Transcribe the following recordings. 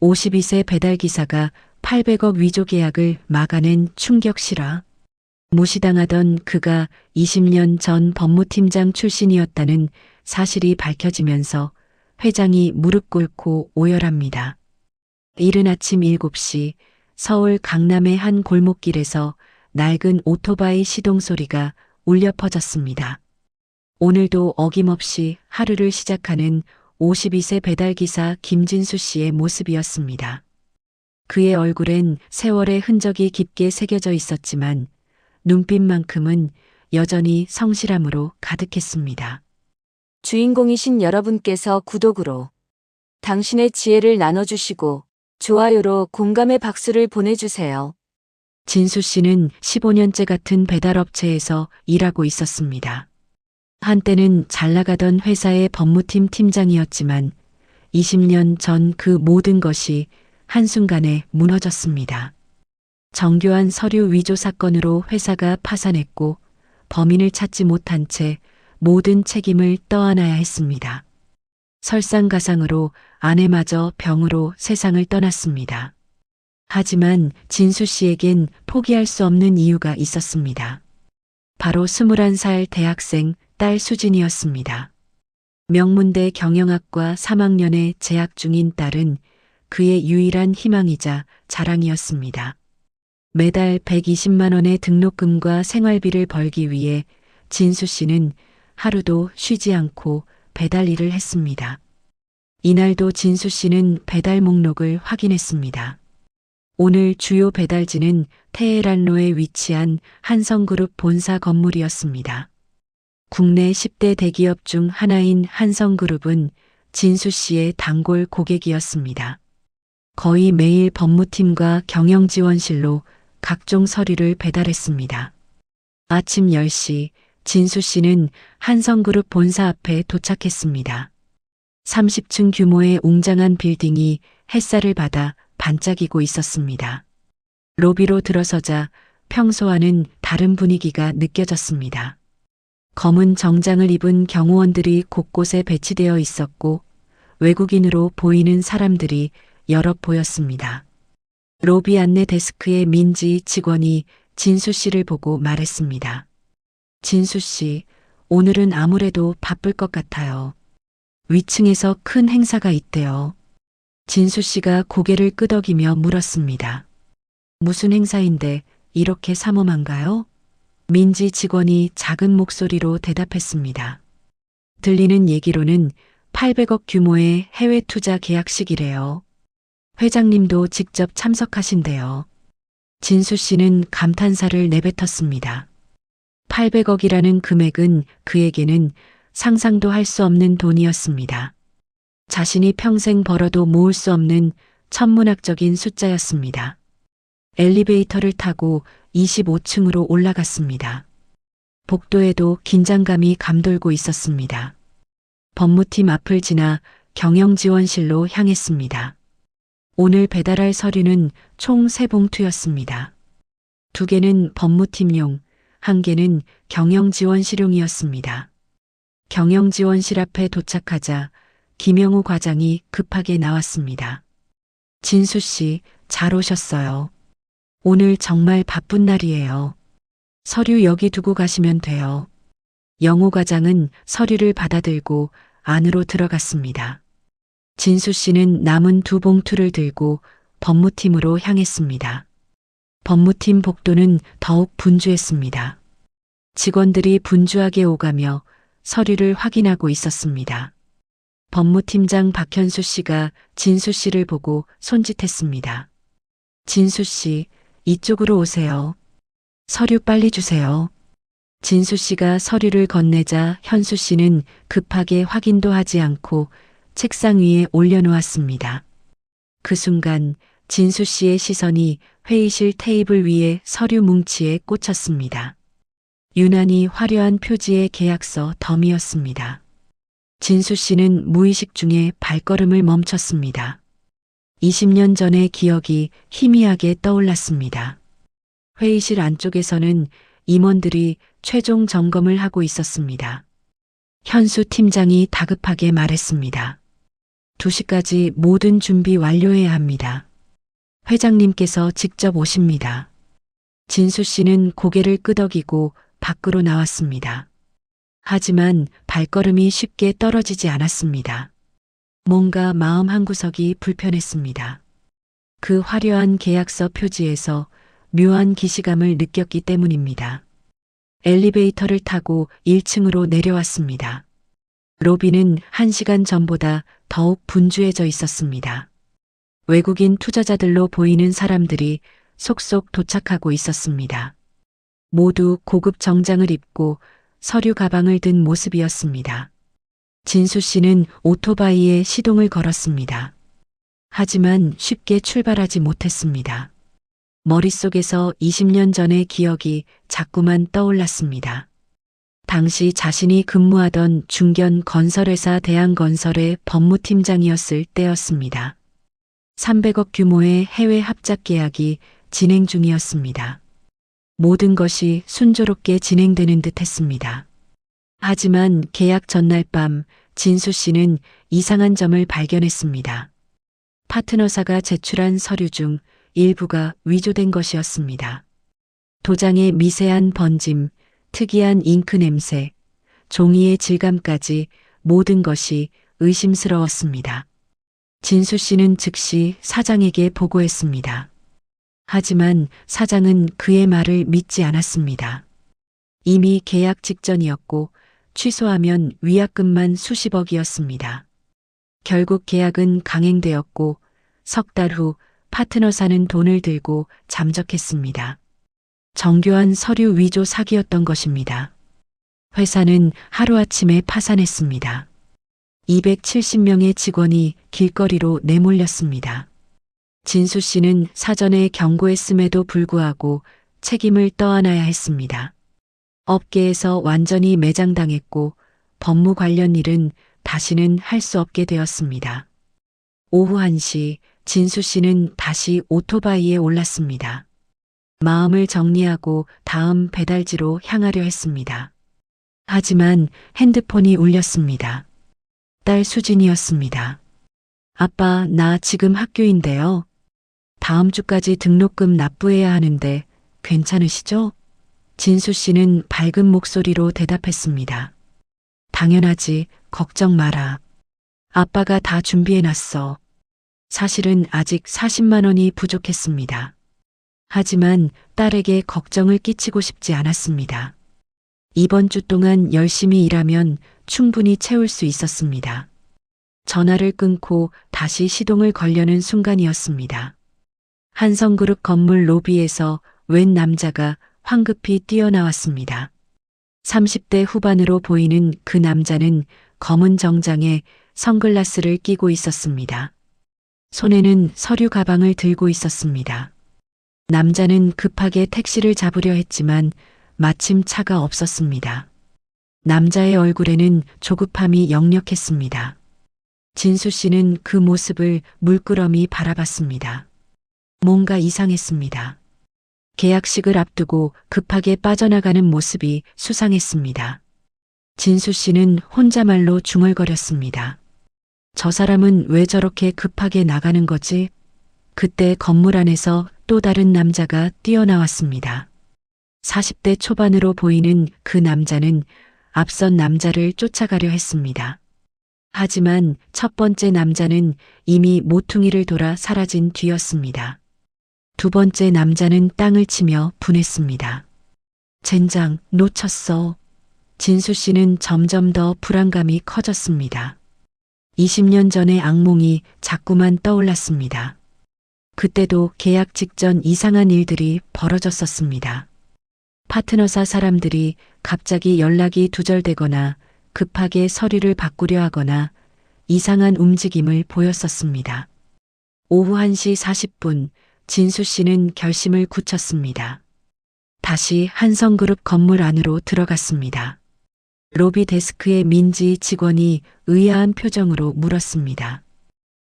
52세 배달기사가 800억 위조 계약을 막아낸 충격 실화. 무시당하던 그가 20년 전 법무팀장 출신이었다는 사실이 밝혀지면서 회장이 무릎 꿇고 오열합니다. 이른 아침 7시 서울 강남의 한 골목길에서 낡은 오토바이 시동 소리가 울려 퍼졌습니다. 오늘도 어김없이 하루를 시작하는 52세 배달기사 김진수 씨의 모습이었습니다. 그의 얼굴엔 세월의 흔적이 깊게 새겨져 있었지만 눈빛만큼은 여전히 성실함으로 가득했습니다. 주인공이신 여러분께서 구독으로 당신의 지혜를 나눠주시고 좋아요로 공감의 박수를 보내주세요. 진수 씨는 15년째 같은 배달업체에서 일하고 있었습니다. 한때는 잘 나가던 회사의 법무팀 팀장이었지만 20년 전 그 모든 것이 한순간에 무너졌습니다. 정교한 서류 위조 사건으로 회사가 파산했고 범인을 찾지 못한 채 모든 책임을 떠안아야 했습니다. 설상가상으로 아내마저 병으로 세상을 떠났습니다. 하지만 진수 씨에겐 포기할 수 없는 이유가 있었습니다. 바로 21살 대학생 딸 수진이었습니다. 명문대 경영학과 3학년에 재학 중인 딸은 그의 유일한 희망이자 자랑이었습니다. 매달 120만 원의 등록금과 생활비를 벌기 위해 진수 씨는 하루도 쉬지 않고 배달 일을 했습니다. 이날도 진수 씨는 배달 목록을 확인했습니다. 오늘 주요 배달지는 테헤란로에 위치한 한성그룹 본사 건물이었습니다. 국내 10대 대기업 중 하나인 한성그룹은 진수 씨의 단골 고객이었습니다. 거의 매일 법무팀과 경영지원실로 각종 서류를 배달했습니다. 아침 10시 진수 씨는 한성그룹 본사 앞에 도착했습니다. 30층 규모의 웅장한 빌딩이 햇살을 받아 반짝이고 있었습니다. 로비로 들어서자 평소와는 다른 분위기가 느껴졌습니다. 검은 정장을 입은 경호원들이 곳곳에 배치되어 있었고 외국인으로 보이는 사람들이 여럿 보였습니다. 로비 안내 데스크의 민지 직원이 진수 씨를 보고 말했습니다. 진수 씨, 오늘은 아무래도 바쁠 것 같아요. 위층에서 큰 행사가 있대요. 진수 씨가 고개를 끄덕이며 물었습니다. 무슨 행사인데 이렇게 삼엄한가요? 민지 직원이 작은 목소리로 대답했습니다. 들리는 얘기로는 800억 규모의 해외 투자 계약식이래요. 회장님도 직접 참석하신대요. 진수 씨는 감탄사를 내뱉었습니다. 800억이라는 금액은 그에게는 상상도 할 수 없는 돈이었습니다. 자신이 평생 벌어도 모을 수 없는 천문학적인 숫자였습니다. 엘리베이터를 타고 25층으로 올라갔습니다. 복도에도 긴장감이 감돌고 있었습니다. 법무팀 앞을 지나 경영지원실로 향했습니다. 오늘 배달할 서류는 총 3봉투였습니다. 2개는 법무팀용, 1개는 경영지원실용이었습니다. 경영지원실 앞에 도착하자 김영우 과장이 급하게 나왔습니다. 진수 씨, 잘 오셨어요. 오늘 정말 바쁜 날이에요. 서류 여기 두고 가시면 돼요. 영우 과장은 서류를 받아들고 안으로 들어갔습니다. 진수 씨는 남은 2봉투를 들고 법무팀으로 향했습니다. 법무팀 복도는 더욱 분주했습니다. 직원들이 분주하게 오가며 서류를 확인하고 있었습니다. 법무팀장 박현수 씨가 진수 씨를 보고 손짓했습니다. 진수 씨, 이쪽으로 오세요. 서류 빨리 주세요. 진수 씨가 서류를 건네자 현수 씨는 급하게 확인도 하지 않고 책상 위에 올려놓았습니다. 그 순간 진수 씨의 시선이 회의실 테이블 위에 서류 뭉치에 꽂혔습니다. 유난히 화려한 표지의 계약서 덤이었습니다. 진수 씨는 무의식 중에 발걸음을 멈췄습니다. 20년 전의 기억이 희미하게 떠올랐습니다. 회의실 안쪽에서는 임원들이 최종 점검을 하고 있었습니다. 현수 팀장이 다급하게 말했습니다. 2시까지 모든 준비 완료해야 합니다. 회장님께서 직접 오십니다. 진수 씨는 고개를 끄덕이고 밖으로 나왔습니다. 하지만 발걸음이 쉽게 떨어지지 않았습니다. 뭔가 마음 한구석이 불편했습니다. 그 화려한 계약서 표지에서 묘한 기시감을 느꼈기 때문입니다. 엘리베이터를 타고 1층으로 내려왔습니다. 로비는 1시간 전보다 더욱 분주해져 있었습니다. 외국인 투자자들로 보이는 사람들이 속속 도착하고 있었습니다. 모두 고급 정장을 입고 서류 가방을 든 모습이었습니다. 진수 씨는 오토바이에 시동을 걸었습니다. 하지만 쉽게 출발하지 못했습니다. 머릿속에서 20년 전의 기억이 자꾸만 떠올랐습니다. 당시 자신이 근무하던 중견 건설회사 대한건설의 법무팀장이었을 때였습니다. 300억 규모의 해외 합작 계약이 진행 중이었습니다. 모든 것이 순조롭게 진행되는 듯 했습니다. 하지만 계약 전날 밤 진수 씨는 이상한 점을 발견했습니다. 파트너사가 제출한 서류 중 일부가 위조된 것이었습니다. 도장의 미세한 번짐, 특이한 잉크 냄새, 종이의 질감까지 모든 것이 의심스러웠습니다. 진수 씨는 즉시 사장에게 보고했습니다. 하지만 사장은 그의 말을 믿지 않았습니다. 이미 계약 직전이었고 취소하면 위약금만 수십억이었습니다. 결국 계약은 강행되었고 석 달 후 파트너사는 돈을 들고 잠적했습니다. 정교한 서류 위조 사기였던 것입니다. 회사는 하루아침에 파산했습니다. 270명의 직원이 길거리로 내몰렸습니다. 진수 씨는 사전에 경고했음에도 불구하고 책임을 떠안아야 했습니다. 업계에서 완전히 매장당했고 법무 관련 일은 다시는 할 수 없게 되었습니다. 오후 1시 진수 씨는 다시 오토바이에 올랐습니다. 마음을 정리하고 다음 배달지로 향하려 했습니다. 하지만 핸드폰이 울렸습니다. 딸 수진이었습니다. 아빠, 나 지금 학교인데요. 다음 주까지 등록금 납부해야 하는데 괜찮으시죠? 진수 씨는 밝은 목소리로 대답했습니다. 당연하지, 걱정 마라. 아빠가 다 준비해놨어. 사실은 아직 40만 원이 부족했습니다. 하지만 딸에게 걱정을 끼치고 싶지 않았습니다. 이번 주 동안 열심히 일하면 충분히 채울 수 있었습니다. 전화를 끊고 다시 시동을 걸려는 순간이었습니다. 한성그룹 건물 로비에서 웬 남자가 황급히 뛰어나왔습니다. 30대 후반으로 보이는 그 남자는 검은 정장에 선글라스를 끼고 있었습니다. 손에는 서류 가방을 들고 있었습니다. 남자는 급하게 택시를 잡으려 했지만 마침 차가 없었습니다. 남자의 얼굴에는 조급함이 역력했습니다. 진수 씨는 그 모습을 물끄러미 바라봤습니다. 뭔가 이상했습니다. 계약식을 앞두고 급하게 빠져나가는 모습이 수상했습니다. 진수 씨는 혼자말로 중얼거렸습니다. 저 사람은 왜 저렇게 급하게 나가는 거지? 그때 건물 안에서 또 다른 남자가 뛰어나왔습니다. 40대 초반으로 보이는 그 남자는 앞선 남자를 쫓아가려 했습니다. 하지만 첫 번째 남자는 이미 모퉁이를 돌아 사라진 뒤였습니다. 두 번째 남자는 땅을 치며 분했습니다. 젠장, 놓쳤어. 진수 씨는 점점 더 불안감이 커졌습니다. 20년 전의 악몽이 자꾸만 떠올랐습니다. 그때도 계약 직전 이상한 일들이 벌어졌었습니다. 파트너사 사람들이 갑자기 연락이 두절되거나 급하게 서류를 바꾸려 하거나 이상한 움직임을 보였었습니다. 오후 1시 40분 진수 씨는 결심을 굳혔습니다. 다시 한성그룹 건물 안으로 들어갔습니다. 로비 데스크의 민지 직원이 의아한 표정으로 물었습니다.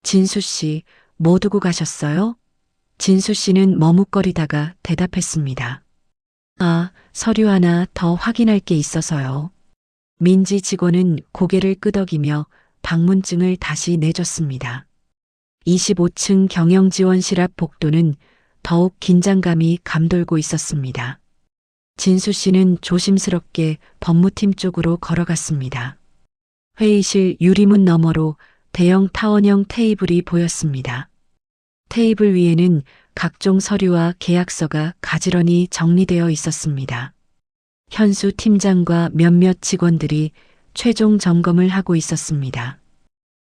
진수 씨, 뭐 두고 가셨어요? 진수 씨는 머뭇거리다가 대답했습니다. 아, 서류 하나 더 확인할 게 있어서요. 민지 직원은 고개를 끄덕이며 방문증을 다시 내줬습니다. 25층 경영지원실 앞 복도는 더욱 긴장감이 감돌고 있었습니다. 진수 씨는 조심스럽게 법무팀 쪽으로 걸어갔습니다. 회의실 유리문 너머로 대형 타원형 테이블이 보였습니다. 테이블 위에는 각종 서류와 계약서가 가지런히 정리되어 있었습니다. 현수 팀장과 몇몇 직원들이 최종 점검을 하고 있었습니다.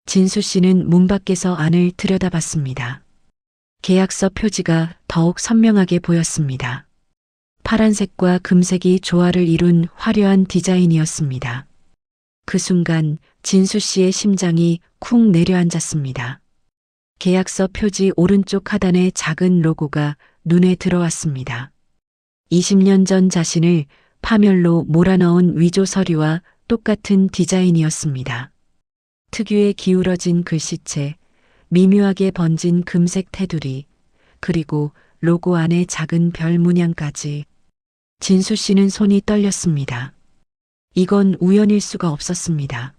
진수 씨는 문 밖에서 안을 들여다봤습니다. 계약서 표지가 더욱 선명하게 보였습니다. 파란색과 금색이 조화를 이룬 화려한 디자인이었습니다. 그 순간 진수 씨의 심장이 쿵 내려앉았습니다. 계약서 표지 오른쪽 하단의 작은 로고가 눈에 들어왔습니다. 20년 전 자신을 파멸로 몰아넣은 위조 서류와 똑같은 디자인이었습니다. 특유의 기울어진 글씨체, 미묘하게 번진 금색 테두리, 그리고 로고 안에 작은 별 문양까지. 진수 씨는 손이 떨렸습니다. 이건 우연일 수가 없었습니다.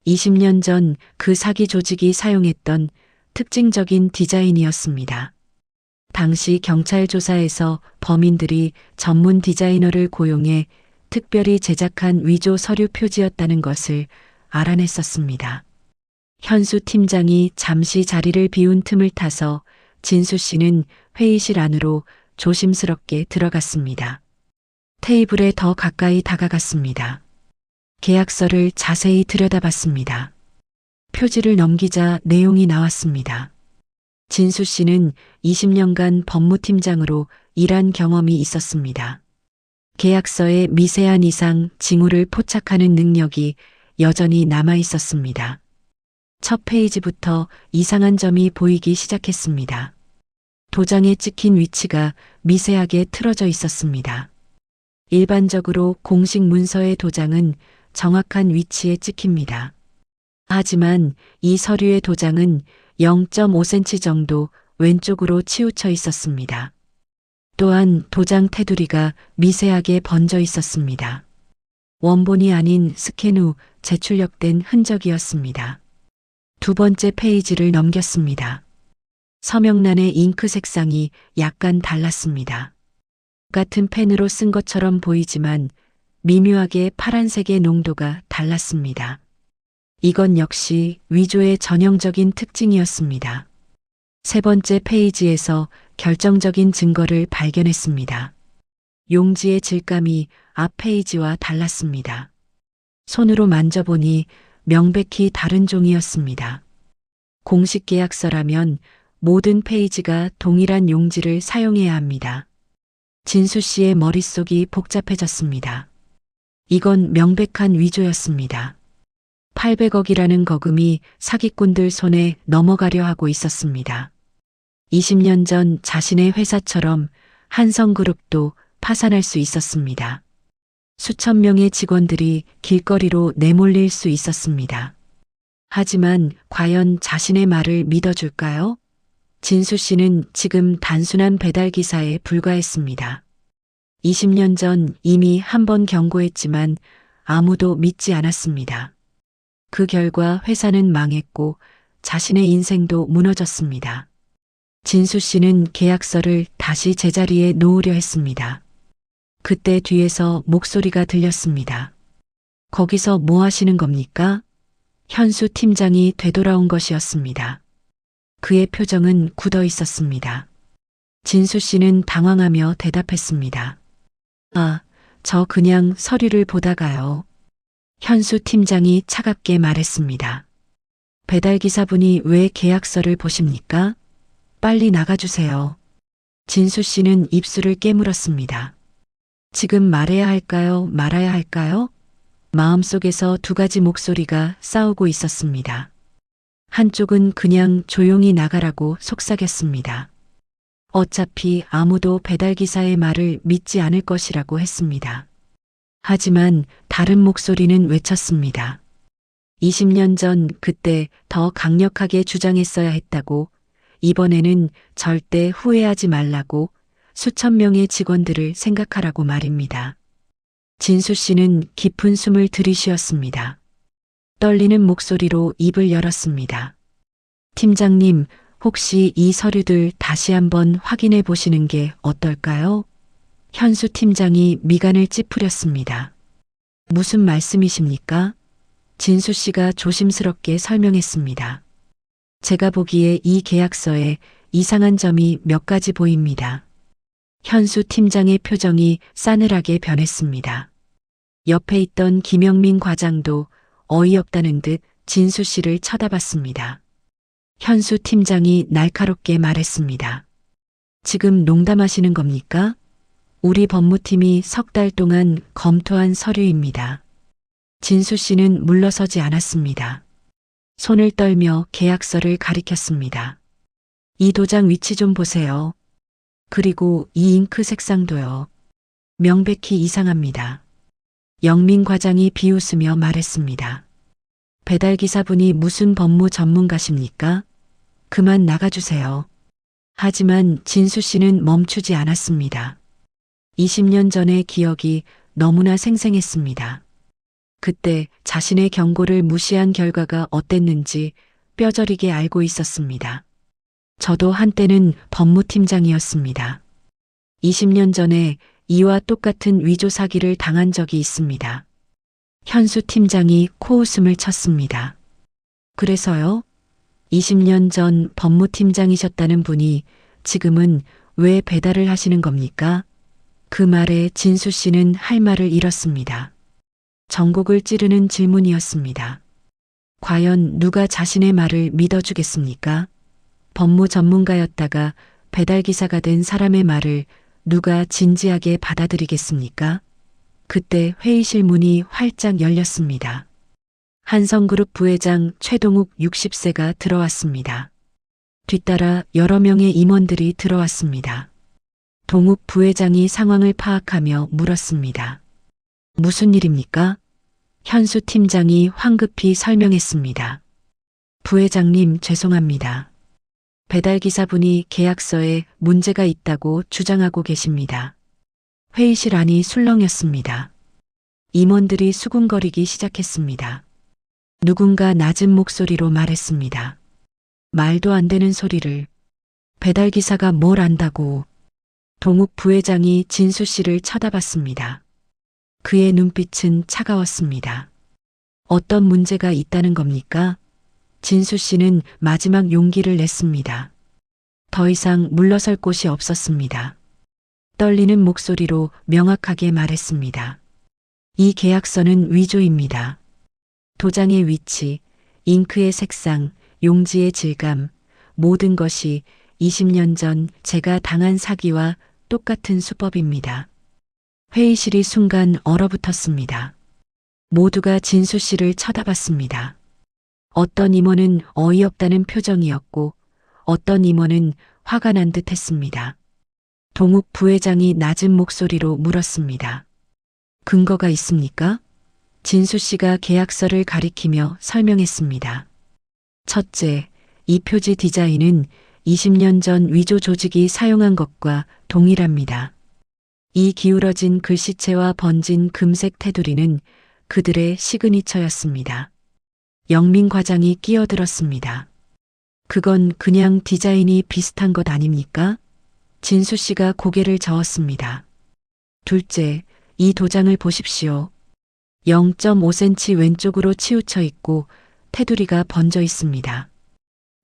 20년 전 그 사기 조직이 사용했던 특징적인 디자인이었습니다. 당시 경찰 조사에서 범인들이 전문 디자이너를 고용해 특별히 제작한 위조 서류 표지였다는 것을 알아냈었습니다. 현수 팀장이 잠시 자리를 비운 틈을 타서 진수 씨는 회의실 안으로 조심스럽게 들어갔습니다. 테이블에 더 가까이 다가갔습니다. 계약서를 자세히 들여다봤습니다. 표지를 넘기자 내용이 나왔습니다. 진수 씨는 20년간 법무팀장으로 일한 경험이 있었습니다. 계약서에 미세한 이상 징후를 포착하는 능력이 여전히 남아 있었습니다. 첫 페이지부터 이상한 점이 보이기 시작했습니다. 도장에 찍힌 위치가 미세하게 틀어져 있었습니다. 일반적으로 공식 문서의 도장은 정확한 위치에 찍힙니다. 하지만 이 서류의 도장은 0.5cm 정도 왼쪽으로 치우쳐 있었습니다. 또한 도장 테두리가 미세하게 번져 있었습니다. 원본이 아닌 스캔 후 재출력된 흔적이었습니다. 두 번째 페이지를 넘겼습니다. 서명란의 잉크 색상이 약간 달랐습니다. 같은 펜으로 쓴 것처럼 보이지만 미묘하게 파란색의 농도가 달랐습니다. 이건 역시 위조의 전형적인 특징이었습니다. 세 번째 페이지에서 결정적인 증거를 발견했습니다. 용지의 질감이 앞 페이지와 달랐습니다. 손으로 만져보니 명백히 다른 종이었습니다. 공식 계약서라면 모든 페이지가 동일한 용지를 사용해야 합니다. 진수 씨의 머릿속이 복잡해졌습니다. 이건 명백한 위조였습니다. 800억이라는 거금이 사기꾼들 손에 넘어가려 하고 있었습니다. 20년 전 자신의 회사처럼 한성그룹도 파산할 수 있었습니다. 수천 명의 직원들이 길거리로 내몰릴 수 있었습니다. 하지만 과연 자신의 말을 믿어줄까요? 진수 씨는 지금 단순한 배달 기사에 불과했습니다. 20년 전 이미 한 번 경고했지만 아무도 믿지 않았습니다. 그 결과 회사는 망했고 자신의 인생도 무너졌습니다. 진수 씨는 계약서를 다시 제자리에 놓으려 했습니다. 그때 뒤에서 목소리가 들렸습니다. 거기서 뭐 하시는 겁니까? 현수 팀장이 되돌아온 것이었습니다. 그의 표정은 굳어 있었습니다. 진수 씨는 당황하며 대답했습니다. 아, 저 그냥 서류를 보다가요. 현수 팀장이 차갑게 말했습니다. 배달기사분이 왜 계약서를 보십니까? 빨리 나가주세요. 진수 씨는 입술을 깨물었습니다. 지금 말해야 할까요? 말아야 할까요? 마음속에서 두 가지 목소리가 싸우고 있었습니다. 한쪽은 그냥 조용히 나가라고 속삭였습니다. 어차피 아무도 배달기사의 말을 믿지 않을 것이라고 했습니다. 하지만 다른 목소리는 외쳤습니다. 20년 전 그때 더 강력하게 주장했어야 했다고, 이번에는 절대 후회하지 말라고, 수천 명의 직원들을 생각하라고 말입니다. 진수 씨는 깊은 숨을 들이쉬었습니다. 떨리는 목소리로 입을 열었습니다. 팀장님, 혹시 이 서류들 다시 한번 확인해 보시는 게 어떨까요? 현수 팀장이 미간을 찌푸렸습니다. 무슨 말씀이십니까? 진수 씨가 조심스럽게 설명했습니다. 제가 보기에 이 계약서에 이상한 점이 몇 가지 보입니다. 현수 팀장의 표정이 싸늘하게 변했습니다. 옆에 있던 김영민 과장도 어이없다는 듯 진수 씨를 쳐다봤습니다. 현수 팀장이 날카롭게 말했습니다. 지금 농담하시는 겁니까? 우리 법무팀이 석 달 동안 검토한 서류입니다. 진수 씨는 물러서지 않았습니다. 손을 떨며 계약서를 가리켰습니다. 이 도장 위치 좀 보세요. 그리고 이 잉크 색상도요. 명백히 이상합니다. 영민 과장이 비웃으며 말했습니다. 배달기사분이 무슨 법무 전문가십니까? 그만 나가주세요. 하지만 진수 씨는 멈추지 않았습니다. 20년 전의 기억이 너무나 생생했습니다. 그때 자신의 경고를 무시한 결과가 어땠는지 뼈저리게 알고 있었습니다. 저도 한때는 법무팀장이었습니다. 20년 전에 이와 똑같은 위조 사기를 당한 적이 있습니다. 현수 팀장이 코웃음을 쳤습니다. 그래서요? 20년 전 법무팀장이셨다는 분이 지금은 왜 배달을 하시는 겁니까? 그 말에 진수 씨는 할 말을 잃었습니다. 전곡을 찌르는 질문이었습니다. 과연 누가 자신의 말을 믿어주겠습니까? 법무 전문가였다가 배달기사가 된 사람의 말을 누가 진지하게 받아들이겠습니까? 그때 회의실 문이 활짝 열렸습니다. 한성그룹 부회장 최동욱 60세가 들어왔습니다. 뒤따라 여러 명의 임원들이 들어왔습니다. 동욱 부회장이 상황을 파악하며 물었습니다. 무슨 일입니까? 현수 팀장이 황급히 설명했습니다. 부회장님, 죄송합니다. 배달기사분이 계약서에 문제가 있다고 주장하고 계십니다. 회의실 안이 술렁였습니다. 임원들이 수군거리기 시작했습니다. 누군가 낮은 목소리로 말했습니다. 말도 안 되는 소리를. 배달기사가 뭘 안다고. 동욱 부회장이 진수 씨를 쳐다봤습니다. 그의 눈빛은 차가웠습니다. 어떤 문제가 있다는 겁니까? 진수 씨는 마지막 용기를 냈습니다. 더 이상 물러설 곳이 없었습니다. 떨리는 목소리로 명확하게 말했습니다. 이 계약서는 위조입니다. 도장의 위치, 잉크의 색상, 용지의 질감, 모든 것이 20년 전 제가 당한 사기와 똑같은 수법입니다. 회의실이 순간 얼어붙었습니다. 모두가 진수 씨를 쳐다봤습니다. 어떤 임원은 어이없다는 표정이었고 어떤 임원은 화가 난 듯 했습니다. 동욱 부회장이 낮은 목소리로 물었습니다. 근거가 있습니까? 진수 씨가 계약서를 가리키며 설명했습니다. 첫째, 이 표지 디자인은 20년 전 위조 조직이 사용한 것과 동일합니다. 이 기울어진 글씨체와 번진 금색 테두리는 그들의 시그니처였습니다. 영민 과장이 끼어들었습니다. 그건 그냥 디자인이 비슷한 것 아닙니까? 진수 씨가 고개를 저었습니다. 둘째, 이 도장을 보십시오. 0.5cm 왼쪽으로 치우쳐 있고 테두리가 번져 있습니다.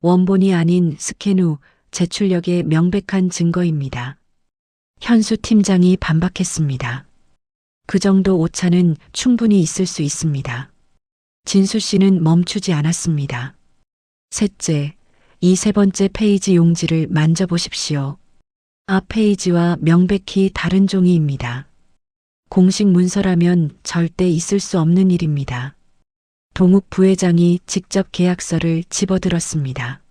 원본이 아닌 스캔 후 제출력의 명백한 증거입니다. 현수 팀장이 반박했습니다. 그 정도 오차는 충분히 있을 수 있습니다. 진수 씨는 멈추지 않았습니다. 셋째, 이 세 번째 페이지 용지를 만져보십시오. 앞 페이지와 명백히 다른 종이입니다. 공식 문서라면 절대 있을 수 없는 일입니다. 동욱 부회장이 직접 계약서를 집어들었습니다.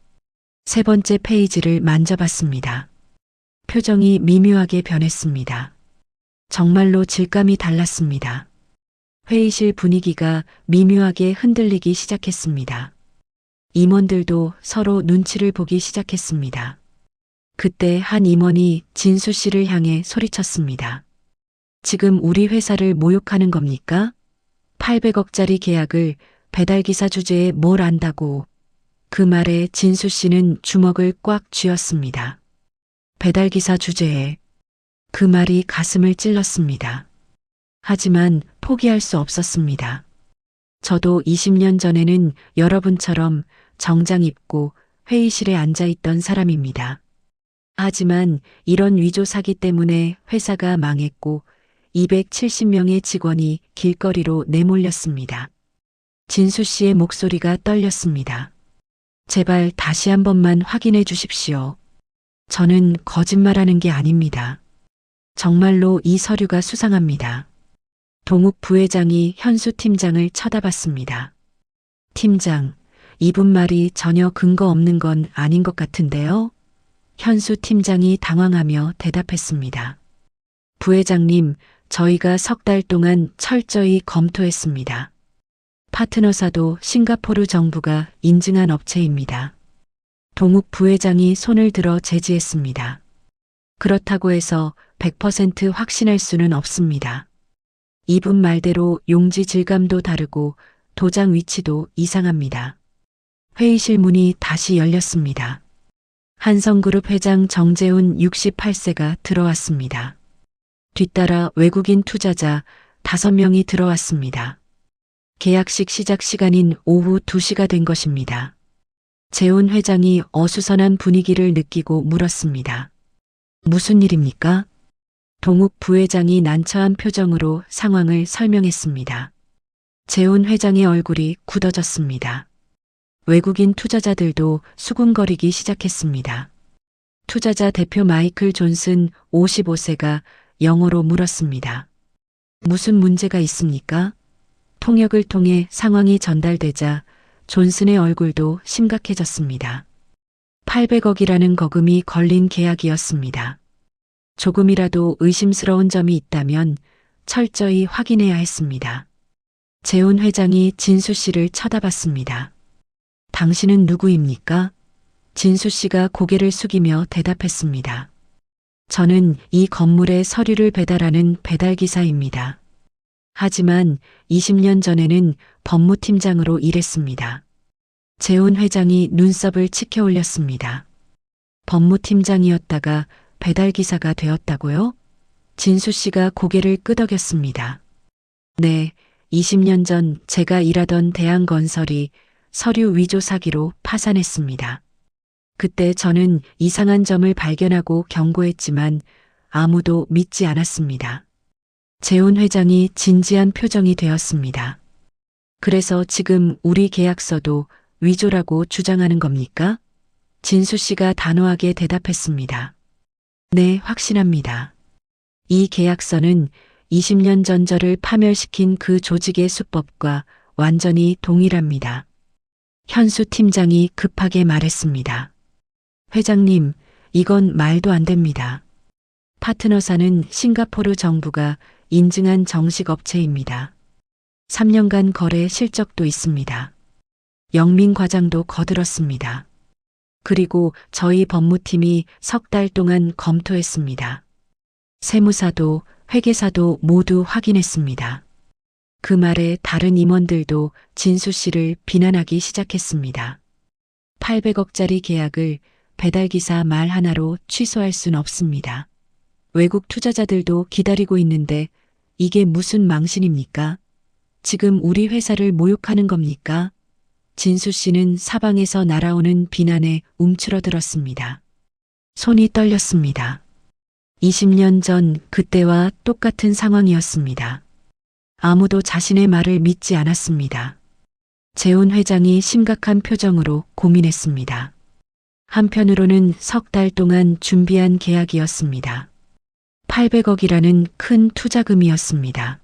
세 번째 페이지를 만져봤습니다. 표정이 미묘하게 변했습니다. 정말로 질감이 달랐습니다. 회의실 분위기가 미묘하게 흔들리기 시작했습니다. 임원들도 서로 눈치를 보기 시작했습니다. 그때 한 임원이 진수 씨를 향해 소리쳤습니다. 지금 우리 회사를 모욕하는 겁니까? 800억짜리 계약을 배달기사 주제에 뭘 안다고. 그 말에 진수 씨는 주먹을 꽉 쥐었습니다. 배달기사 주제에. 그 말이 가슴을 찔렀습니다. 하지만 포기할 수 없었습니다. 저도 20년 전에는 여러분처럼 정장 입고 회의실에 앉아 있던 사람입니다. 하지만 이런 위조 사기 때문에 회사가 망했고 270명의 직원이 길거리로 내몰렸습니다. 진수 씨의 목소리가 떨렸습니다. 제발 다시 한 번만 확인해 주십시오. 저는 거짓말하는 게 아닙니다. 정말로 이 서류가 수상합니다. 동욱 부회장이 현수 팀장을 쳐다봤습니다. 팀장, 이분 말이 전혀 근거 없는 건 아닌 것 같은데요? 현수 팀장이 당황하며 대답했습니다. 부회장님, 저희가 석 달 동안 철저히 검토했습니다. 파트너사도 싱가포르 정부가 인증한 업체입니다. 동욱 부회장이 손을 들어 제지했습니다. 그렇다고 해서 100% 확신할 수는 없습니다. 이분 말대로 용지 질감도 다르고 도장 위치도 이상합니다. 회의실 문이 다시 열렸습니다. 한성그룹 회장 정재훈 68세가 들어왔습니다. 뒤따라 외국인 투자자 5명이 들어왔습니다. 계약식 시작 시간인 오후 2시가 된 것입니다. 재훈 회장이 어수선한 분위기를 느끼고 물었습니다. 무슨 일입니까? 동욱 부회장이 난처한 표정으로 상황을 설명했습니다. 재훈 회장의 얼굴이 굳어졌습니다. 외국인 투자자들도 수군거리기 시작했습니다. 투자자 대표 마이클 존슨 55세가 영어로 물었습니다. 무슨 문제가 있습니까? 통역을 통해 상황이 전달되자 존슨의 얼굴도 심각해졌습니다. 800억이라는 거금이 걸린 계약이었습니다. 조금이라도 의심스러운 점이 있다면 철저히 확인해야 했습니다. 재훈 회장이 진수 씨를 쳐다봤습니다. 당신은 누구입니까? 진수 씨가 고개를 숙이며 대답했습니다. 저는 이 건물에 서류를 배달하는 배달기사입니다. 하지만 20년 전에는 법무팀장으로 일했습니다. 재훈 회장이 눈썹을 치켜 올렸습니다. 법무팀장이었다가 배달기사가 되었다고요? 진수 씨가 고개를 끄덕였습니다. 네, 20년 전 제가 일하던 대한건설이 서류 위조 사기로 파산했습니다. 그때 저는 이상한 점을 발견하고 경고했지만 아무도 믿지 않았습니다. 재훈 회장이 진지한 표정이 되었습니다. 그래서 지금 우리 계약서도 위조라고 주장하는 겁니까? 진수 씨가 단호하게 대답했습니다. 네, 확신합니다. 이 계약서는 20년 전 저를 파멸시킨 그 조직의 수법과 완전히 동일합니다. 현수 팀장이 급하게 말했습니다. 회장님, 이건 말도 안 됩니다. 파트너사는 싱가포르 정부가 인증한 정식 업체입니다. 3년간 거래 실적도 있습니다. 영민 과장도 거들었습니다. 그리고 저희 법무팀이 석 달 동안 검토했습니다. 세무사도 회계사도 모두 확인했습니다. 그 말에 다른 임원들도 진수 씨를 비난하기 시작했습니다. 800억짜리 계약을 배달기사 말 하나로 취소할 순 없습니다. 외국 투자자들도 기다리고 있는데 이게 무슨 망신입니까? 지금 우리 회사를 모욕하는 겁니까? 진수 씨는 사방에서 날아오는 비난에 움츠러들었습니다. 손이 떨렸습니다. 20년 전 그때와 똑같은 상황이었습니다. 아무도 자신의 말을 믿지 않았습니다. 재훈 회장이 심각한 표정으로 고민했습니다. 한편으로는 석 달 동안 준비한 계약이었습니다. 800억이라는 큰 투자금이었습니다.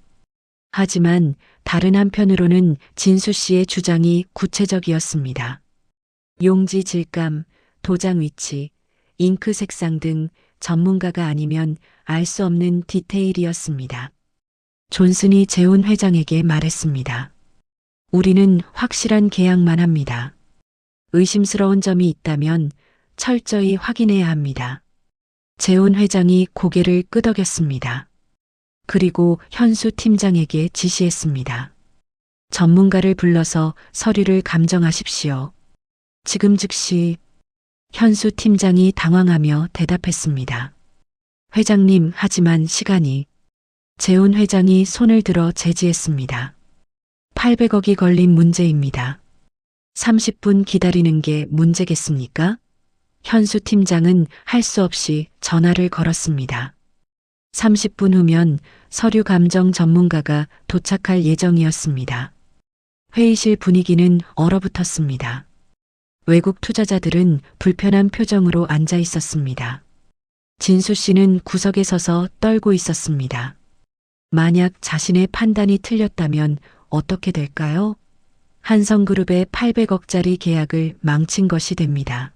하지만 다른 한편으로는 진수 씨의 주장이 구체적이었습니다. 용지 질감, 도장 위치, 잉크 색상 등 전문가가 아니면 알 수 없는 디테일이었습니다. 존슨이 재훈 회장에게 말했습니다. 우리는 확실한 계약만 합니다. 의심스러운 점이 있다면 철저히 확인해야 합니다. 재훈 회장이 고개를 끄덕였습니다. 그리고 현수 팀장에게 지시했습니다. 전문가를 불러서 서류를 감정하십시오. 지금 즉시 현수 팀장이 당황하며 대답했습니다. 회장님, 하지만 시간이. 재훈 회장이 손을 들어 제지했습니다. 800억이 걸린 문제입니다. 30분 기다리는 게 문제겠습니까? 현수 팀장은 할 수 없이 전화를 걸었습니다. 30분 후면 서류 감정 전문가가 도착할 예정이었습니다. 회의실 분위기는 얼어붙었습니다. 외국 투자자들은 불편한 표정으로 앉아 있었습니다. 진수 씨는 구석에 서서 떨고 있었습니다. 만약 자신의 판단이 틀렸다면 어떻게 될까요? 한성그룹의 800억짜리 계약을 망친 것이 됩니다.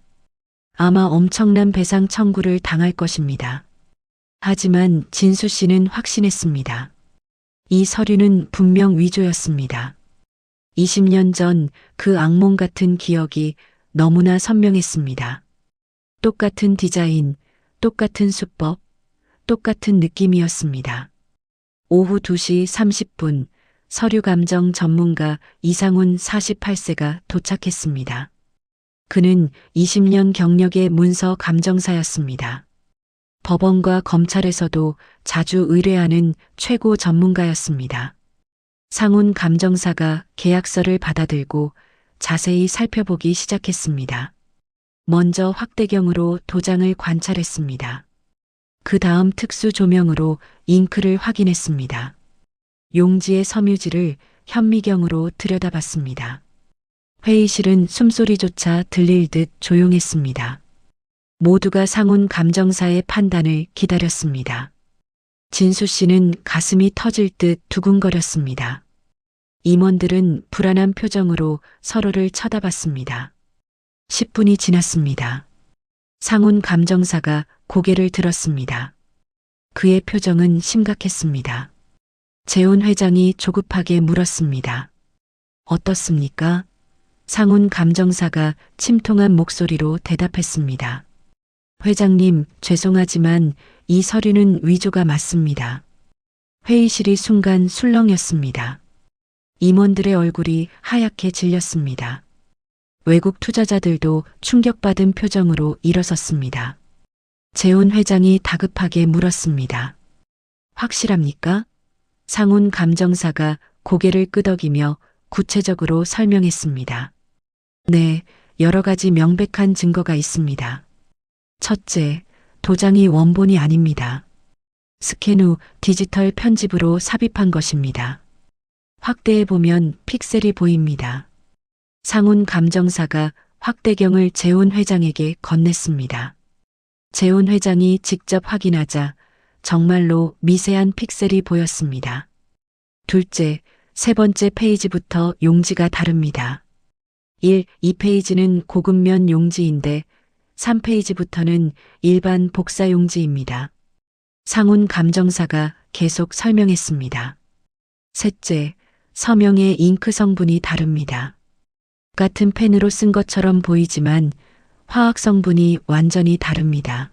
아마 엄청난 배상 청구를 당할 것입니다. 하지만 진수 씨는 확신했습니다. 이 서류는 분명 위조였습니다. 20년 전 그 악몽 같은 기억이 너무나 선명했습니다. 똑같은 디자인, 똑같은 수법, 똑같은 느낌이었습니다. 오후 2시 30분 서류 감정 전문가 이상훈 48세가 도착했습니다. 그는 20년 경력의 문서 감정사였습니다. 법원과 검찰에서도 자주 의뢰하는 최고 전문가였습니다. 상훈 감정사가 계약서를 받아들고 자세히 살펴보기 시작했습니다. 먼저 확대경으로 도장을 관찰했습니다. 그 다음 특수 조명으로 잉크를 확인했습니다. 용지의 섬유질을 현미경으로 들여다봤습니다. 회의실은 숨소리조차 들릴 듯 조용했습니다. 모두가 상훈 감정사의 판단을 기다렸습니다. 진수 씨는 가슴이 터질 듯 두근거렸습니다. 임원들은 불안한 표정으로 서로를 쳐다봤습니다. 10분이 지났습니다. 상훈 감정사가 고개를 들었습니다. 그의 표정은 심각했습니다. 재훈 회장이 조급하게 물었습니다. 어떻습니까? 상훈 감정사가 침통한 목소리로 대답했습니다. 회장님, 죄송하지만 이 서류는 위조가 맞습니다. 회의실이 순간 술렁였습니다. 임원들의 얼굴이 하얗게 질렸습니다. 외국 투자자들도 충격받은 표정으로 일어섰습니다. 재훈 회장이 다급하게 물었습니다. 확실합니까? 상훈 감정사가 고개를 끄덕이며 구체적으로 설명했습니다. 네, 여러 가지 명백한 증거가 있습니다. 첫째, 도장이 원본이 아닙니다. 스캔 후 디지털 편집으로 삽입한 것입니다. 확대해 보면 픽셀이 보입니다. 상훈 감정사가 확대경을 재훈 회장에게 건넸습니다. 재훈 회장이 직접 확인하자 정말로 미세한 픽셀이 보였습니다. 둘째, 세 번째 페이지부터 용지가 다릅니다. 2페이지는 고급면 용지인데 3페이지부터는 일반 복사 용지입니다. 상훈 감정사가 계속 설명했습니다. 셋째, 서명의 잉크 성분이 다릅니다. 같은 펜으로 쓴 것처럼 보이지만 화학 성분이 완전히 다릅니다.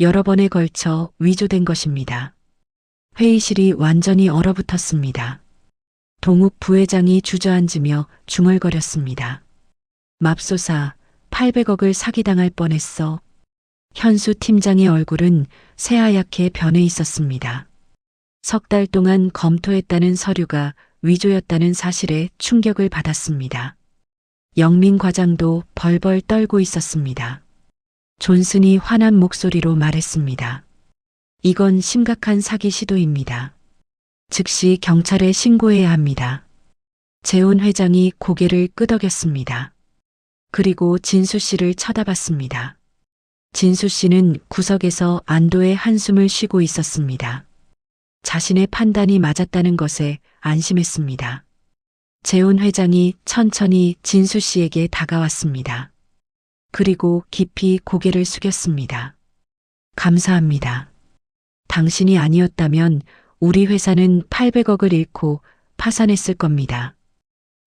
여러 번에 걸쳐 위조된 것입니다. 회의실이 완전히 얼어붙었습니다. 동욱 부회장이 주저앉으며 중얼거렸습니다. 맙소사, 800억을 사기당할 뻔했어. 현수 팀장의 얼굴은 새하얗게 변해 있었습니다. 석 달 동안 검토했다는 서류가 위조였다는 사실에 충격을 받았습니다. 영민 과장도 벌벌 떨고 있었습니다. 존슨이 화난 목소리로 말했습니다. 이건 심각한 사기 시도입니다. 즉시 경찰에 신고해야 합니다. 재훈 회장이 고개를 끄덕였습니다. 그리고 진수 씨를 쳐다봤습니다. 진수 씨는 구석에서 안도의 한숨을 쉬고 있었습니다. 자신의 판단이 맞았다는 것에 안심했습니다. 재훈 회장이 천천히 진수 씨에게 다가왔습니다. 그리고 깊이 고개를 숙였습니다. 감사합니다. 당신이 아니었다면 우리 회사는 800억을 잃고 파산했을 겁니다.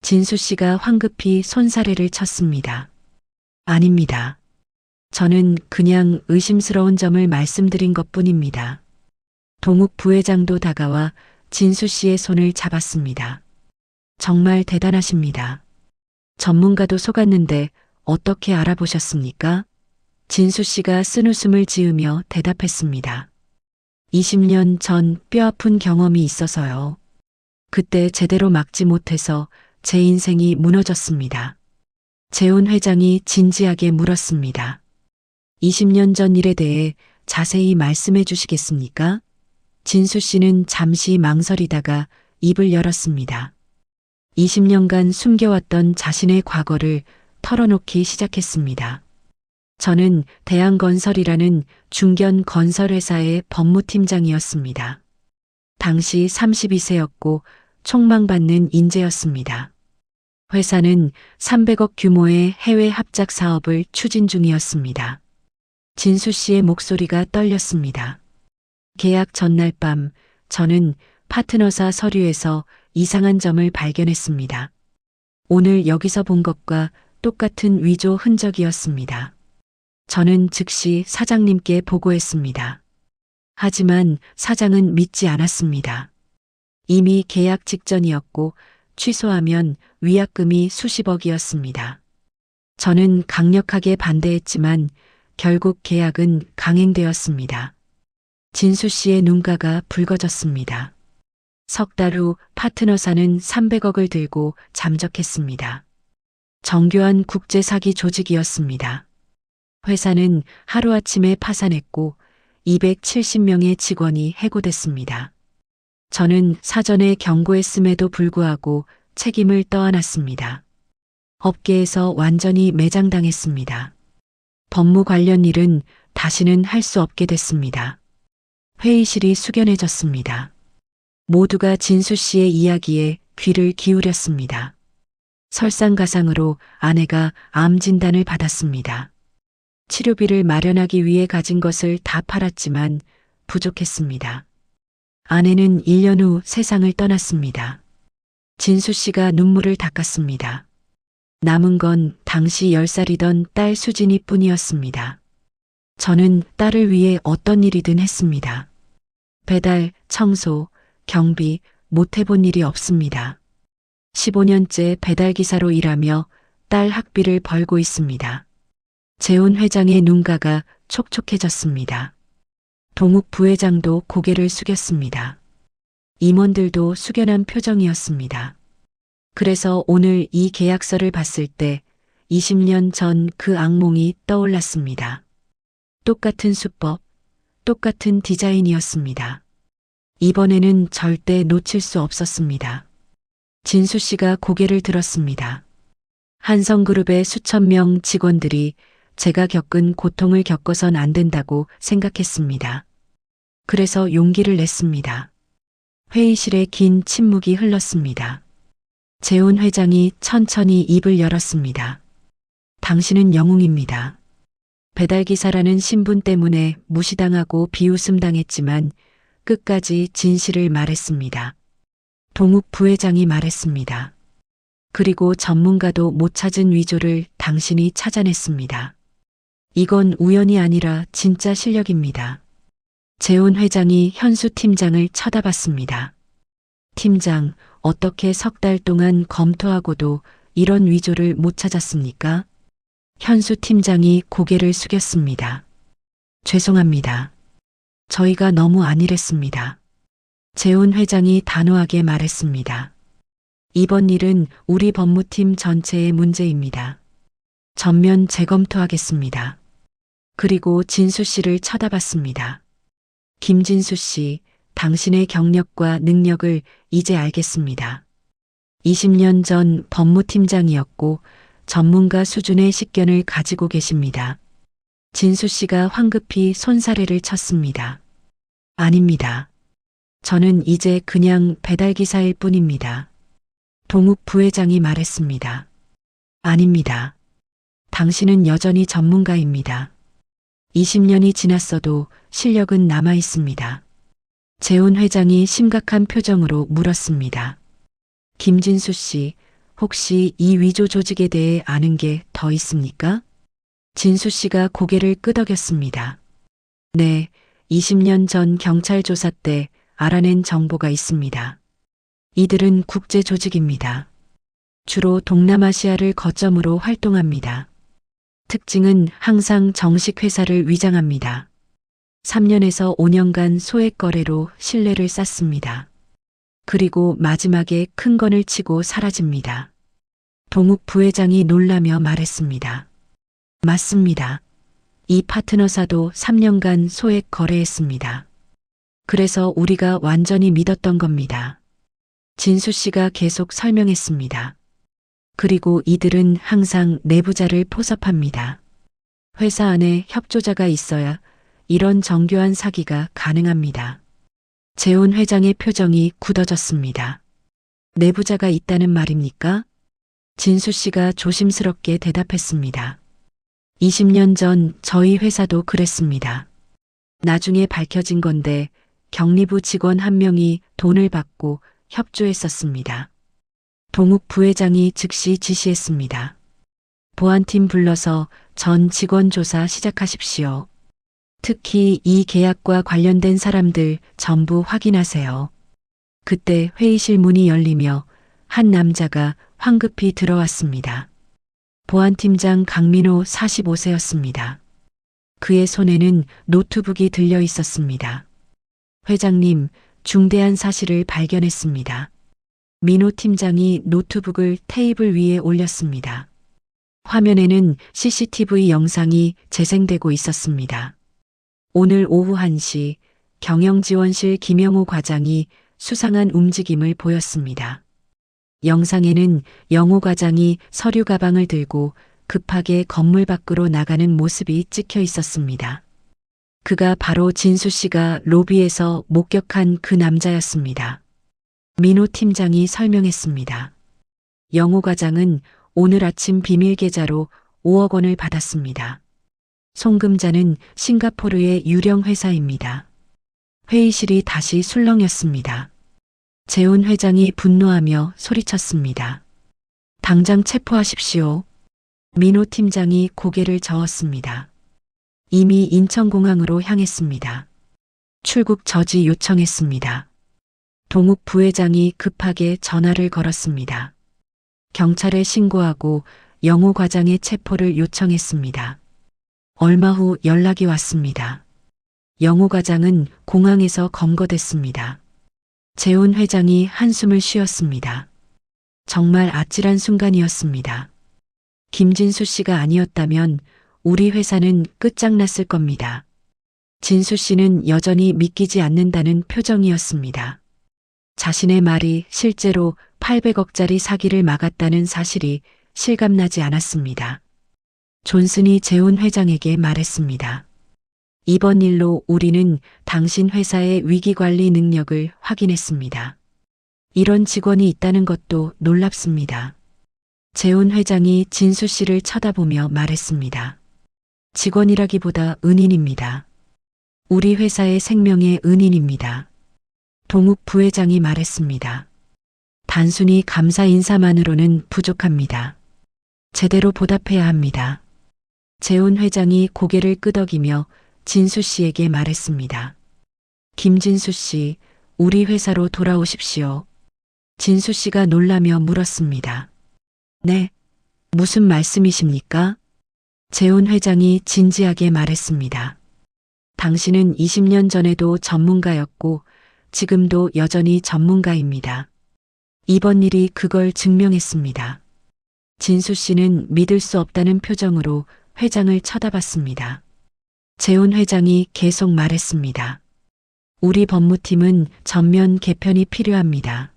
진수 씨가 황급히 손사래를 쳤습니다. 아닙니다. 저는 그냥 의심스러운 점을 말씀드린 것뿐입니다. 동욱 부회장도 다가와 진수 씨의 손을 잡았습니다. 정말 대단하십니다. 전문가도 속았는데 어떻게 알아보셨습니까? 진수 씨가 쓴웃음을 지으며 대답했습니다. 20년 전 뼈아픈 경험이 있어서요. 그때 제대로 막지 못해서 제 인생이 무너졌습니다. 재훈 회장이 진지하게 물었습니다. 20년 전 일에 대해 자세히 말씀해 주시겠습니까? 진수 씨는 잠시 망설이다가 입을 열었습니다. 20년간 숨겨왔던 자신의 과거를 털어놓기 시작했습니다. 저는 대한건설이라는 중견 건설회사의 법무팀장이었습니다. 당시 32세였고 촉망받는 인재였습니다. 회사는 300억 규모의 해외 합작 사업을 추진 중이었습니다. 진수 씨의 목소리가 떨렸습니다. 계약 전날 밤 저는 파트너사 서류에서 이상한 점을 발견했습니다. 오늘 여기서 본 것과 똑같은 위조 흔적이었습니다. 저는 즉시 사장님께 보고했습니다. 하지만 사장은 믿지 않았습니다. 이미 계약 직전이었고 취소하면 위약금이 수십억이었습니다. 저는 강력하게 반대했지만 결국 계약은 강행되었습니다. 진수 씨의 눈가가 붉어졌습니다. 석 달 후 파트너사는 300억을 들고 잠적했습니다. 정교한 국제 사기 조직이었습니다. 회사는 하루아침에 파산했고 270명의 직원이 해고됐습니다. 저는 사전에 경고했음에도 불구하고 책임을 떠안았습니다. 업계에서 완전히 매장당했습니다. 법무 관련 일은 다시는 할 수 없게 됐습니다. 회의실이 숙연해졌습니다. 모두가 진수 씨의 이야기에 귀를 기울였습니다. 설상가상으로 아내가 암 진단을 받았습니다. 치료비를 마련하기 위해 가진 것을 다 팔았지만 부족했습니다. 아내는 1년 후 세상을 떠났습니다. 진수 씨가 눈물을 닦았습니다. 남은 건 당시 10살이던 딸 수진이 뿐이었습니다. 저는 딸을 위해 어떤 일이든 했습니다. 배달, 청소, 경비, 못 해본 일이 없습니다. 15년째 배달기사로 일하며 딸 학비를 벌고 있습니다. 재훈 회장의 눈가가 촉촉해졌습니다. 동욱 부회장도 고개를 숙였습니다. 임원들도 숙연한 표정이었습니다. 그래서 오늘 이 계약서를 봤을 때 20년 전 그 악몽이 떠올랐습니다. 똑같은 수법, 똑같은 디자인이었습니다. 이번에는 절대 놓칠 수 없었습니다. 진수 씨가 고개를 들었습니다. 한성그룹의 수천 명 직원들이 제가 겪은 고통을 겪어선 안 된다고 생각했습니다. 그래서 용기를 냈습니다. 회의실에 긴 침묵이 흘렀습니다. 재훈 회장이 천천히 입을 열었습니다. 당신은 영웅입니다. 배달기사라는 신분 때문에 무시당하고 비웃음당했지만 끝까지 진실을 말했습니다. 동욱 부회장이 말했습니다. 그리고 전문가도 못 찾은 위조를 당신이 찾아냈습니다. 이건 우연이 아니라 진짜 실력입니다. 재훈 회장이 현수 팀장을 쳐다봤습니다. 팀장, 어떻게 석 달 동안 검토하고도 이런 위조를 못 찾았습니까? 현수 팀장이 고개를 숙였습니다. 죄송합니다. 저희가 너무 안일했습니다. 재훈 회장이 단호하게 말했습니다. 이번 일은 우리 법무팀 전체의 문제입니다. 전면 재검토하겠습니다. 그리고 진수 씨를 쳐다봤습니다. 김진수 씨, 당신의 경력과 능력을 이제 알겠습니다. 20년 전 법무팀장이었고 전문가 수준의 식견을 가지고 계십니다. 진수 씨가 황급히 손사래를 쳤습니다. 아닙니다. 저는 이제 그냥 배달기사일 뿐입니다. 동욱 부회장이 말했습니다. 아닙니다. 당신은 여전히 전문가입니다. 20년이 지났어도 실력은 남아 있습니다. 재훈 회장이 심각한 표정으로 물었습니다. 김진수 씨, 혹시 이 위조 조직에 대해 아는 게 더 있습니까? 진수 씨가 고개를 끄덕였습니다. 네, 20년 전 경찰 조사 때 알아낸 정보가 있습니다. 이들은 국제 조직입니다. 주로 동남아시아를 거점으로 활동합니다. 특징은 항상 정식 회사를 위장합니다. 3년에서 5년간 소액 거래로 신뢰를 쌓습니다. 그리고 마지막에 큰 건을 치고 사라집니다. 동욱 부회장이 놀라며 말했습니다. 맞습니다. 이 파트너사도 3년간 소액 거래했습니다. 그래서 우리가 완전히 믿었던 겁니다. 진수 씨가 계속 설명했습니다. 그리고 이들은 항상 내부자를 포섭합니다. 회사 안에 협조자가 있어야 이런 정교한 사기가 가능합니다. 재훈 회장의 표정이 굳어졌습니다. 내부자가 있다는 말입니까? 진수 씨가 조심스럽게 대답했습니다. 20년 전 저희 회사도 그랬습니다. 나중에 밝혀진 건데 경리부 직원 한 명이 돈을 받고 협조했었습니다. 동욱 부회장이 즉시 지시했습니다. 보안팀 불러서 전 직원 조사 시작하십시오. 특히 이 계약과 관련된 사람들 전부 확인하세요. 그때 회의실 문이 열리며 한 남자가 황급히 들어왔습니다. 보안팀장 강민호 45세였습니다. 그의 손에는 노트북이 들려 있었습니다. 회장님, 중대한 사실을 발견했습니다. 민호 팀장이 노트북을 테이블 위에 올렸습니다. 화면에는 CCTV 영상이 재생되고 있었습니다. 오늘 오후 1시 경영지원실 김영호 과장이 수상한 움직임을 보였습니다. 영상에는 영호 과장이 서류 가방을 들고 급하게 건물 밖으로 나가는 모습이 찍혀 있었습니다. 그가 바로 진수 씨가 로비에서 목격한 그 남자였습니다. 민호 팀장이 설명했습니다. 영호 과장은 오늘 아침 비밀 계좌로 5억 원을 받았습니다. 송금자는 싱가포르의 유령 회사입니다. 회의실이 다시 술렁였습니다. 재훈 회장이 분노하며 소리쳤습니다. 당장 체포하십시오. 민호 팀장이 고개를 저었습니다. 이미 인천공항으로 향했습니다. 출국 저지 요청했습니다. 동욱 부회장이 급하게 전화를 걸었습니다. 경찰에 신고하고 영호 과장의 체포를 요청했습니다. 얼마 후 연락이 왔습니다. 영호 과장은 공항에서 검거됐습니다. 재훈 회장이 한숨을 쉬었습니다. 정말 아찔한 순간이었습니다. 김진수 씨가 아니었다면 우리 회사는 끝장났을 겁니다. 진수 씨는 여전히 믿기지 않는다는 표정이었습니다. 자신의 말이 실제로 800억짜리 사기를 막았다는 사실이 실감나지 않았습니다. 존슨이 재훈 회장에게 말했습니다. 이번 일로 우리는 당신 회사의 위기관리 능력을 확인했습니다. 이런 직원이 있다는 것도 놀랍습니다. 재훈 회장이 진수 씨를 쳐다보며 말했습니다. 직원이라기보다 은인입니다. 우리 회사의 생명의 은인입니다. 동욱 부회장이 말했습니다. 단순히 감사 인사만으로는 부족합니다. 제대로 보답해야 합니다. 재훈 회장이 고개를 끄덕이며 진수 씨에게 말했습니다. 김진수 씨, 우리 회사로 돌아오십시오. 진수 씨가 놀라며 물었습니다. 네, 무슨 말씀이십니까? 재훈 회장이 진지하게 말했습니다. 당신은 20년 전에도 전문가였고 지금도 여전히 전문가입니다. 이번 일이 그걸 증명했습니다. 진수 씨는 믿을 수 없다는 표정으로 회장을 쳐다봤습니다. 재훈 회장이 계속 말했습니다. 우리 법무팀은 전면 개편이 필요합니다.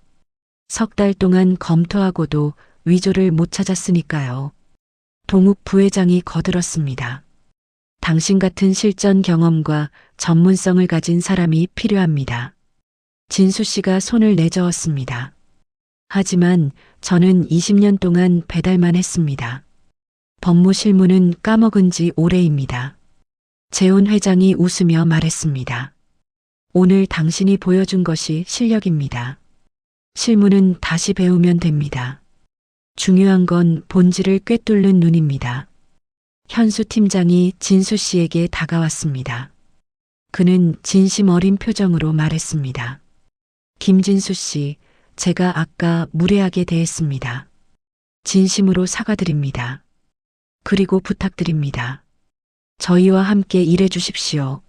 3달 동안 검토하고도 위조를 못 찾았으니까요. 동욱 부회장이 거들었습니다. 당신 같은 실전 경험과 전문성을 가진 사람이 필요합니다. 진수 씨가 손을 내저었습니다. 하지만 저는 20년 동안 배달만 했습니다. 법무 실무는 까먹은 지 오래입니다. 재훈 회장이 웃으며 말했습니다. 오늘 당신이 보여준 것이 실력입니다. 실무는 다시 배우면 됩니다. 중요한 건 본질을 꿰뚫는 눈입니다. 현수 팀장이 진수 씨에게 다가왔습니다. 그는 진심 어린 표정으로 말했습니다. 김진수 씨, 제가 아까 무례하게 대했습니다. 진심으로 사과드립니다. 그리고 부탁드립니다. 저희와 함께 일해 주십시오.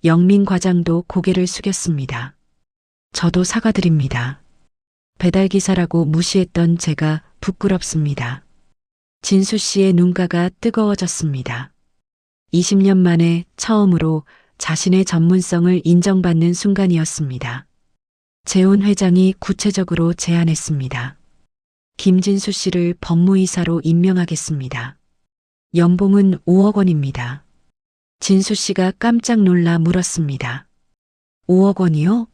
영민 과장도 고개를 숙였습니다. 저도 사과드립니다. 배달기사라고 무시했던 제가 부끄럽습니다. 진수 씨의 눈가가 뜨거워졌습니다. 20년 만에 처음으로 자신의 전문성을 인정받는 순간이었습니다. 재훈 회장이 구체적으로 제안했습니다. 김진수 씨를 법무이사로 임명하겠습니다. 연봉은 5억 원입니다. 진수 씨가 깜짝 놀라 물었습니다. 5억 원이요?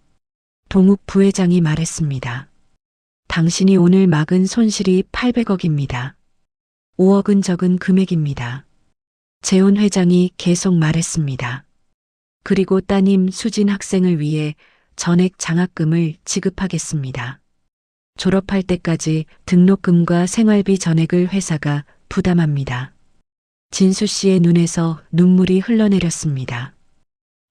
동욱 부회장이 말했습니다. 당신이 오늘 막은 손실이 800억입니다. 5억은 적은 금액입니다. 재훈 회장이 계속 말했습니다. 그리고 따님 수진 학생을 위해 전액 장학금을 지급하겠습니다. 졸업할 때까지 등록금과 생활비 전액을 회사가 부담합니다. 진수 씨의 눈에서 눈물이 흘러내렸습니다.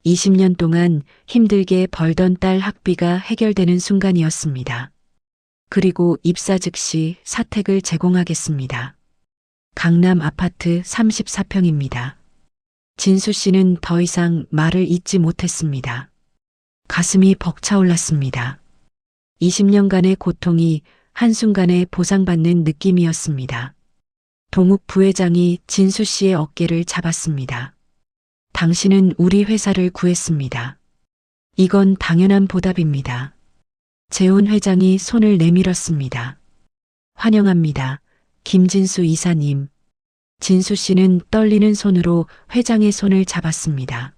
20년 동안 힘들게 벌던 딸 학비가 해결되는 순간이었습니다. 그리고 입사 즉시 사택을 제공하겠습니다. 강남 아파트 34평입니다. 진수 씨는 더 이상 말을 잇지 못했습니다. 가슴이 벅차올랐습니다. 20년간의 고통이 한순간에 보상받는 느낌이었습니다. 동욱 부회장이 진수 씨의 어깨를 잡았습니다. 당신은 우리 회사를 구했습니다. 이건 당연한 보답입니다. 재훈 회장이 손을 내밀었습니다. 환영합니다. 김진수 이사님. 진수 씨는 떨리는 손으로 회장의 손을 잡았습니다.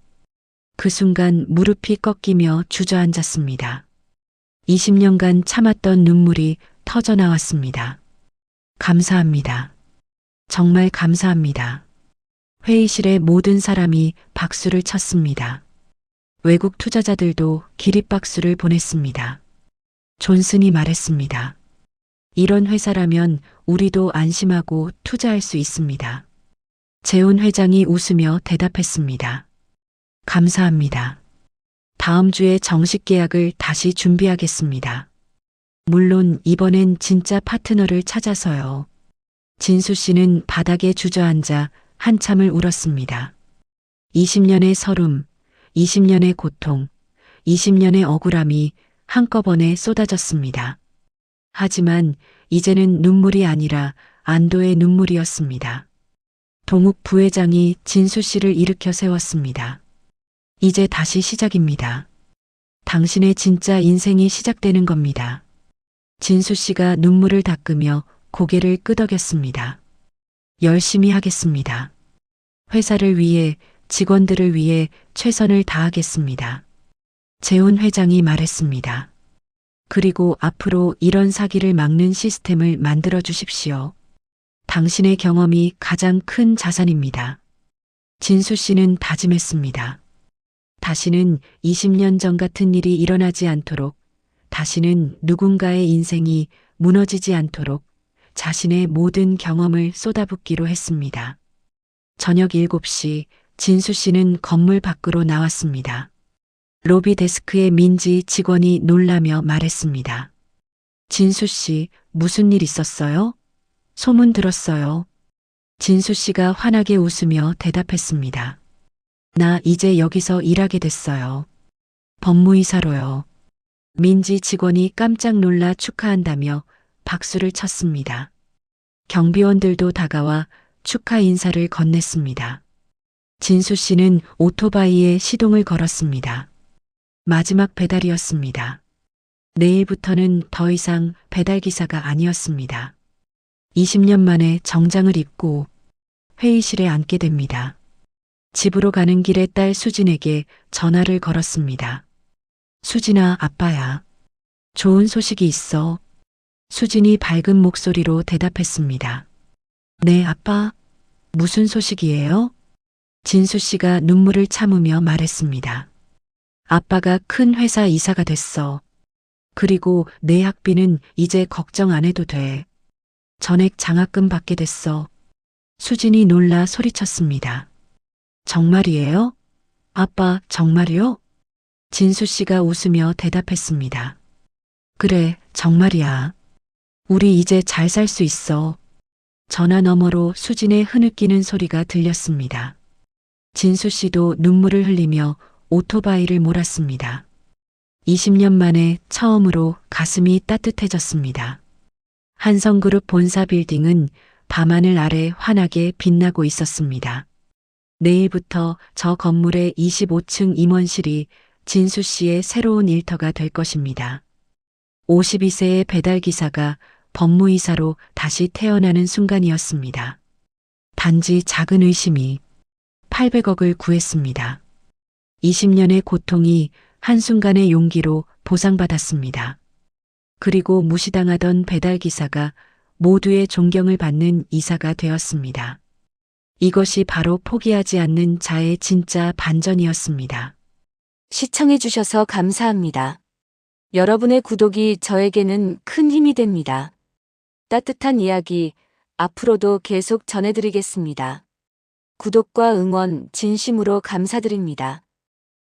그 순간 무릎이 꺾이며 주저앉았습니다. 20년간 참았던 눈물이 터져 나왔습니다. 감사합니다. 정말 감사합니다. 회의실의 모든 사람이 박수를 쳤습니다. 외국 투자자들도 기립박수를 보냈습니다. 존슨이 말했습니다. 이런 회사라면 우리도 안심하고 투자할 수 있습니다. 재훈 회장이 웃으며 대답했습니다. 감사합니다. 다음 주에 정식 계약을 다시 준비하겠습니다. 물론 이번엔 진짜 파트너를 찾아서요. 진수 씨는 바닥에 주저앉아 한참을 울었습니다. 20년의 서름, 20년의 고통, 20년의 억울함이 한꺼번에 쏟아졌습니다. 하지만 이제는 눈물이 아니라 안도의 눈물이었습니다. 동욱 부회장이 진수 씨를 일으켜 세웠습니다. 이제 다시 시작입니다. 당신의 진짜 인생이 시작되는 겁니다. 진수 씨가 눈물을 닦으며 고개를 끄덕였습니다. 열심히 하겠습니다. 회사를 위해, 직원들을 위해 최선을 다하겠습니다. 재훈 회장이 말했습니다. 그리고 앞으로 이런 사기를 막는 시스템을 만들어 주십시오. 당신의 경험이 가장 큰 자산입니다. 진수 씨는 다짐했습니다. 다시는 20년 전 같은 일이 일어나지 않도록, 다시는 누군가의 인생이 무너지지 않도록 자신의 모든 경험을 쏟아붓기로 했습니다. 저녁 7시 진수 씨는 건물 밖으로 나왔습니다. 로비 데스크의 민지 직원이 놀라며 말했습니다. 진수 씨, 무슨 일 있었어요? 소문 들었어요. 진수 씨가 환하게 웃으며 대답했습니다. 나 이제 여기서 일하게 됐어요. 법무이사로요. 민지 직원이 깜짝 놀라 축하한다며 박수를 쳤습니다. 경비원들도 다가와 축하 인사를 건넸습니다. 진수 씨는 오토바이에 시동을 걸었습니다. 마지막 배달이었습니다. 내일부터는 더 이상 배달기사가 아니었습니다. 20년 만에 정장을 입고 회의실에 앉게 됩니다. 집으로 가는 길에 딸 수진에게 전화를 걸었습니다. 수진아, 아빠야. 좋은 소식이 있어. 수진이 밝은 목소리로 대답했습니다. 네, 아빠. 무슨 소식이에요? 진수 씨가 눈물을 참으며 말했습니다. 아빠가 큰 회사 이사가 됐어. 그리고 내 학비는 이제 걱정 안 해도 돼. 전액 장학금 받게 됐어. 수진이 놀라 소리쳤습니다. 정말이에요? 아빠, 정말이요? 진수 씨가 웃으며 대답했습니다. 그래, 정말이야. 우리 이제 잘 살 수 있어. 전화 너머로 수진의 흐느끼는 소리가 들렸습니다. 진수 씨도 눈물을 흘리며 오토바이를 몰았습니다. 20년 만에 처음으로 가슴이 따뜻해졌습니다. 한성그룹 본사 빌딩은 밤하늘 아래 환하게 빛나고 있었습니다. 내일부터 저 건물의 25층 임원실이 진수 씨의 새로운 일터가 될 것입니다. 52세의 배달기사가 법무이사로 다시 태어나는 순간이었습니다. 단지 작은 의심이 800억을 구했습니다. 20년의 고통이 한순간의 용기로 보상받았습니다. 그리고 무시당하던 배달기사가 모두의 존경을 받는 이사가 되었습니다. 이것이 바로 포기하지 않는 자의 진짜 반전이었습니다. 시청해주셔서 감사합니다. 여러분의 구독이 저에게는 큰 힘이 됩니다. 따뜻한 이야기 앞으로도 계속 전해드리겠습니다. 구독과 응원 진심으로 감사드립니다.